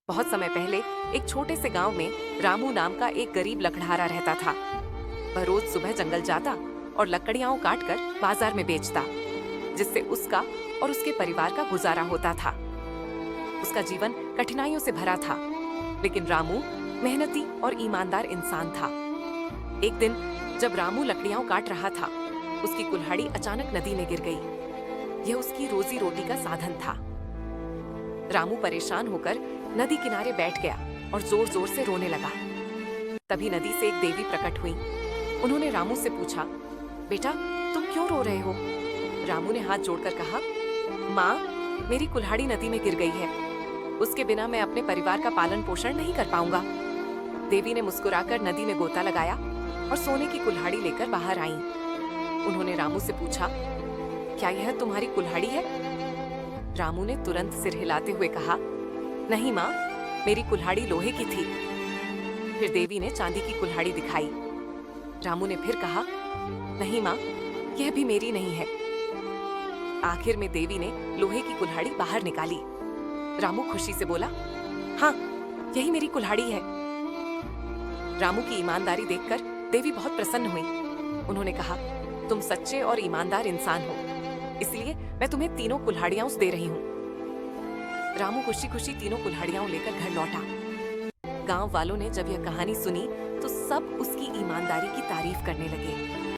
बहुत समय पहले एक छोटे से गांव में रामू नाम का एक गरीब लकड़हारा रहता था। वह रोज सुबह जंगल जाता और लकड़ियां काटकर बाजार में बेचता, जिससे उसका और उसके परिवार का गुजारा होता था। उसका जीवन कठिनाइयों से भरा था, लेकिन रामू मेहनती और ईमानदार इंसान था। एक दिन जब रामू लकड़ियां काट रहा था, उसकी कुल्हाड़ी अचानक नदी में गिर गई। यह उसकी रोजी रोटी का साधन था। रामू परेशान होकर नदी किनारे बैठ गया और जोर जोर से रोने लगा। तभी नदी से एक देवी प्रकट हुई। उन्होंने रामू से पूछा, बेटा तुम क्यों रो रहे हो? रामू ने हाथ जोड़कर कहा, माँ, मेरी कुल्हाड़ी नदी में गिर गई है। उसके बिना मैं अपने परिवार का पालन पोषण नहीं कर पाऊंगा। देवी ने मुस्कुराकर नदी में गोता लगाया और सोने की कुल्हाड़ी लेकर बाहर आई। उन्होंने रामू से पूछा, क्या यह तुम्हारी कुल्हाड़ी है? रामू ने तुरंत सिर हिलाते हुए कहा, नहीं माँ, मेरी कुल्हाड़ी लोहे की थी। फिर देवी ने चांदी की कुल्हाड़ी दिखाई। रामू ने फिर कहा, नहीं माँ, यह भी मेरी नहीं है। आखिर में देवी ने लोहे की कुल्हाड़ी बाहर निकाली। रामू खुशी से बोला, हाँ, यही मेरी कुल्हाड़ी है। रामू की ईमानदारी देखकर देवी बहुत प्रसन्न हुई। उन्होंने कहा, तुम सच्चे और ईमानदार इंसान हो, इसलिए मैं तुम्हें तीनों कुल्हाड़ियां दे रही हूँ। रामू खुशी खुशी तीनों कुल्हाड़ियां लेकर घर लौटा। गांव वालों ने जब यह कहानी सुनी तो सब उसकी ईमानदारी की तारीफ करने लगे।